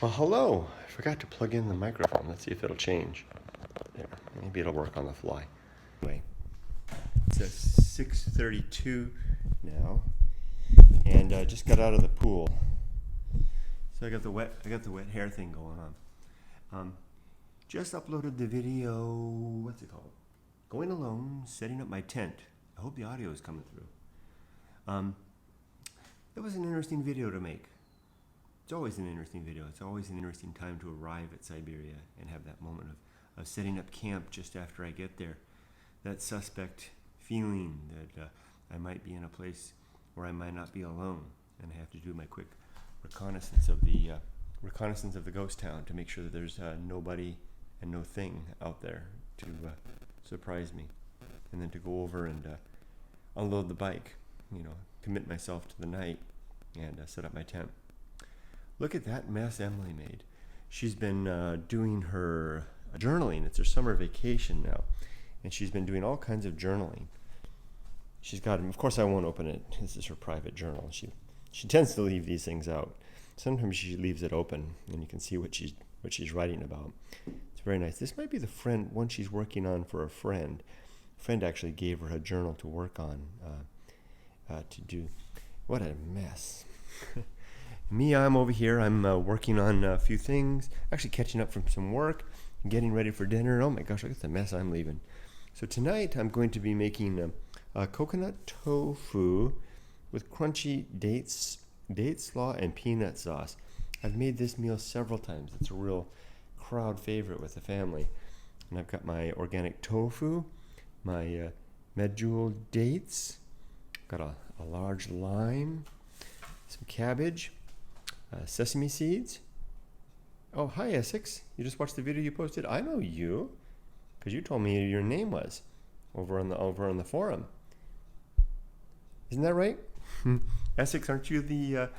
Well, hello. I forgot to plug in the microphone. Let's see if it'll change. There, maybe it'll work on the fly. Anyway, it's 6:32 now, and I just got out of the pool. So I got the wet hair thing going on. Just uploaded the video. What's it called? Going alone, setting up my tent. I hope the audio is coming through. It was an interesting video to make. It's always an interesting video. It's always an interesting time to arrive at Siberia and have that moment of setting up camp just after I get there. That suspect feeling that I might be in a place where I might not be alone, and I have to do my quick reconnaissance of the ghost town to make sure that there's nobody and no thing out there to surprise me, and then to go over and unload the bike, commit myself to the night and set up my tent. Look at that mess Emily made. She's been doing her journaling. It's her summer vacation now, and she's been doing all kinds of journaling. She's got, of course I won't open it. This is her private journal. She tends to leave these things out. Sometimes she leaves it open, and you can see what she's writing about. It's very nice. This might be the one she's working on for a friend. A friend actually gave her a journal to work on, to do. What a mess. Me, I'm over here. I'm working on a few things, actually catching up from some work, getting ready for dinner. Oh my gosh, look at the mess I'm leaving. So tonight I'm going to be making a coconut tofu with crunchy date slaw and peanut sauce. I've made this meal several times. It's a real crowd favorite with the family. And I've got my organic tofu, my medjool dates, got a large lime, some cabbage, sesame seeds. Oh, hi Essex. You just watched the video you posted? I know you, because you told me your name was over on the forum. Isn't that right? Essex, aren't you the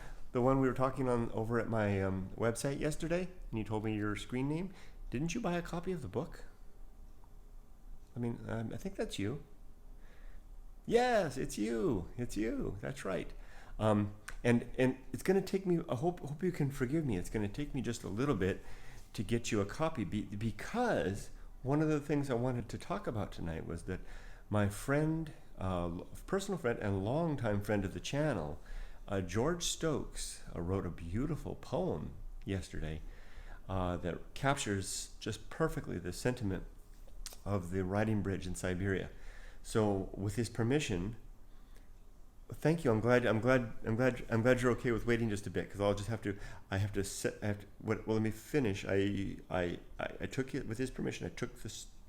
one we were talking on over at my website yesterday? And you told me your screen name. Didn't you buy a copy of the book? I think that's you. Yes, it's you. It's you. That's right. And it's going to take me, I hope you can forgive me, it's going to take me just a little bit to get you a copy, because one of the things I wanted to talk about tonight was that my friend, personal friend and longtime friend of the channel, George Stokes, wrote a beautiful poem yesterday that captures just perfectly the sentiment of the riding bridge in Siberia. So with his permission, thank you. I'm glad you're okay with waiting just a bit, because I'll just have to. Well, let me finish. I took it with his permission. I took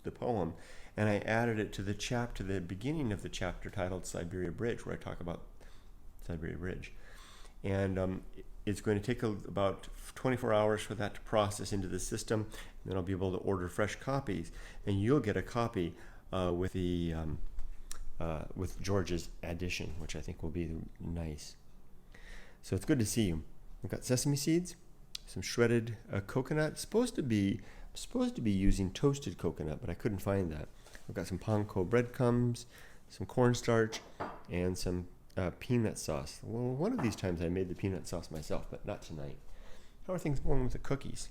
the poem and I added it to the beginning of the chapter titled Siberia Bridge, where I talk about Siberia Bridge, and it's going to take about 24 hours for that to process into the system, and then I'll be able to order fresh copies, and you'll get a copy with the. With George's addition, which I think will be nice. So it's good to see you. We've got sesame seeds, some shredded coconut. Supposed to be using toasted coconut, but I couldn't find that. We've got some panko breadcrumbs, some cornstarch, and some peanut sauce. Well, one of these times I made the peanut sauce myself, but not tonight. How are things going with the cookies?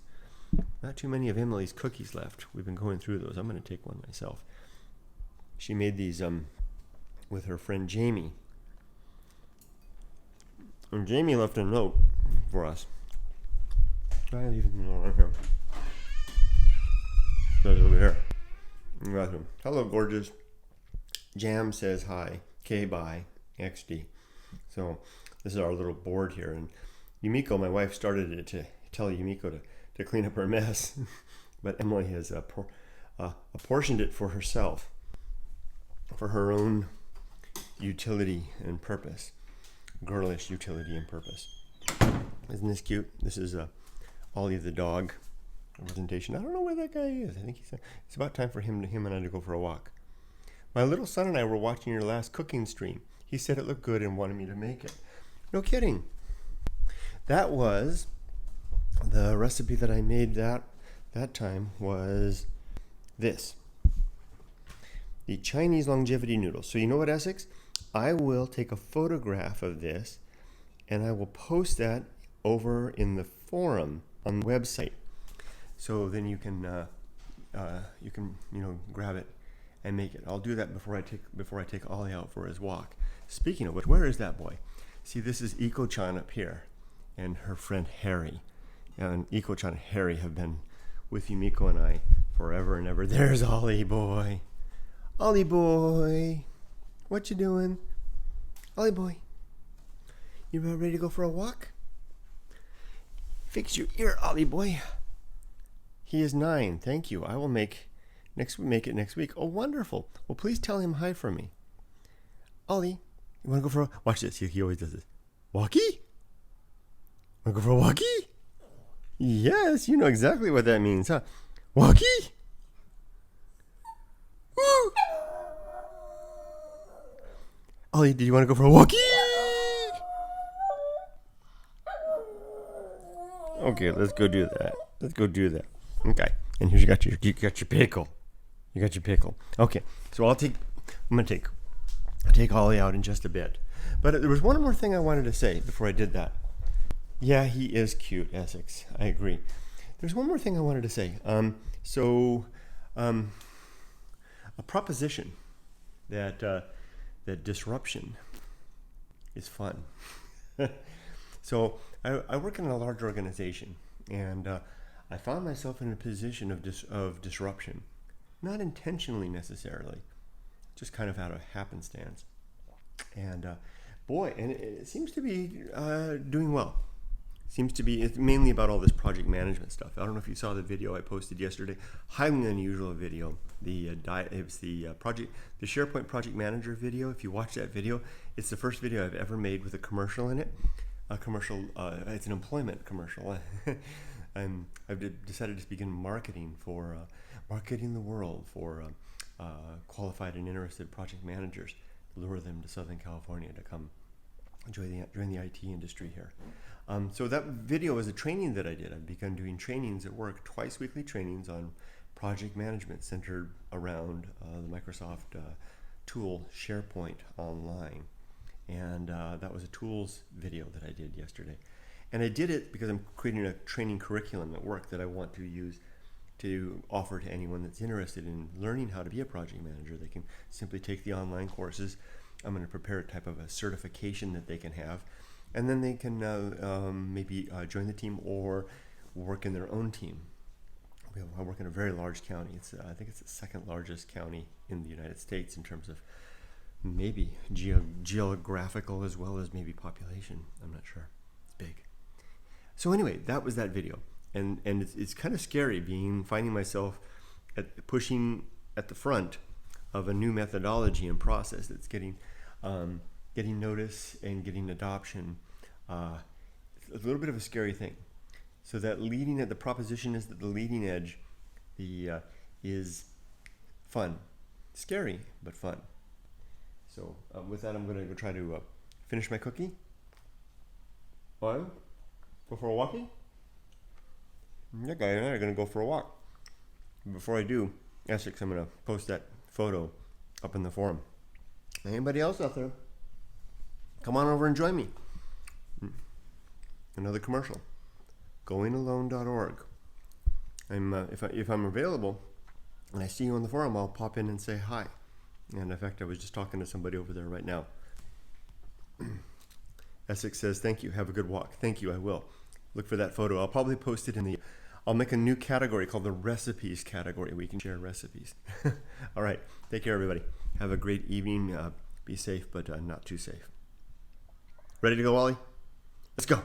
Not too many of Emily's cookies left. We've been going through those. I'm going to take one myself. She made these with her friend Jamie. And Jamie left a note for us. I leave it right here. That's over here. Hello, gorgeous. Jam says hi. K bye. XD. So this is our little board here. And Yumiko, my wife, started it to tell Yumiko to clean up her mess. But Emily has apportioned it for herself, for her own utility and purpose. Girlish utility and purpose. Isn't this cute? This is Ollie the dog representation. I don't know where that guy is. I think it's about time for him and I to go for a walk. My little son and I were watching your last cooking stream. He said it looked good and wanted me to make it. No kidding. That was the recipe that I made that time was this. The Chinese longevity noodles. So you know what, Essex? I will take a photograph of this and I will post that over in the forum on the website. So then you can grab it and make it. I'll do that before I take Ollie out for his walk. Speaking of which, where is that boy? See, this is Eco-chan up here, and her friend Harry. And Eco-chan and Harry have been with Yumiko and I forever and ever. There's Ollie boy. Ollie boy, what you doing? Ollie boy, you ready to go for a walk? Fix your ear, Ollie boy. He is 9. Thank you. I will make it next week. Oh, wonderful. Well, please tell him hi for me. Ollie, you want to go for a... Watch this. He always does this. Walkie? Want to go for a walkie? Yes, you know exactly what that means, huh? Walkie? Woo! Ollie, do you want to go for a walkie? Okay, let's go do that. Okay, and here's you got your pickle. You got your pickle. Okay, so I'm gonna take Ollie out in just a bit. But there was one more thing I wanted to say before I did that. Yeah, he is cute, Essex. I agree. There's one more thing I wanted to say. A proposition that disruption is fun. So I work in a large organization, and I found myself in a position of disruption, not intentionally necessarily, just kind of out of happenstance. And it seems to be doing well. It's mainly about all this project management stuff. I don't know if you saw the video I posted yesterday. Highly unusual video. It was the SharePoint Project Manager video. If you watch that video, it's the first video I've ever made with a commercial in it. It's an employment commercial. I've decided to begin marketing the world for qualified and interested project managers, lure them to Southern California to come join the IT industry here. So that video was a training that I did. I've begun doing trainings at work, twice weekly trainings on project management centered around the Microsoft tool SharePoint Online. And that was a tools video that I did yesterday. And I did it because I'm creating a training curriculum at work that I want to use to offer to anyone that's interested in learning how to be a project manager. They can simply take the online courses. I'm going to prepare a type of a certification that they can have. And then they can maybe join the team or work in their own team. I work in a very large county. I think it's the second largest county in the United States in terms of maybe geographical as well as maybe population. I'm not sure. It's big. So anyway, that was that video. And it's kind of scary finding myself pushing at the front of a new methodology and process that's getting notice and getting adoption. A little bit of a scary thing. So that the proposition is that the leading edge is fun. Scary, but fun. So with that, I'm going to go try to finish my cookie. Go for a walkie? Yeah, guy and I are going to go for a walk. Before I do, Essex, I'm going to post that photo up in the forum. Anybody else out there? Come on over and join me. Another commercial. Goingalone.org. If I'm available and I see you on the forum, I'll pop in and say hi. And in fact, I was just talking to somebody over there right now. Essex says, thank you. Have a good walk. Thank you. I will. Look for that photo. I'll probably post it I'll make a new category called the recipes category. We can share recipes. All right. Take care, everybody. Have a great evening. Be safe, but not too safe. Ready to go, Ollie? Let's go.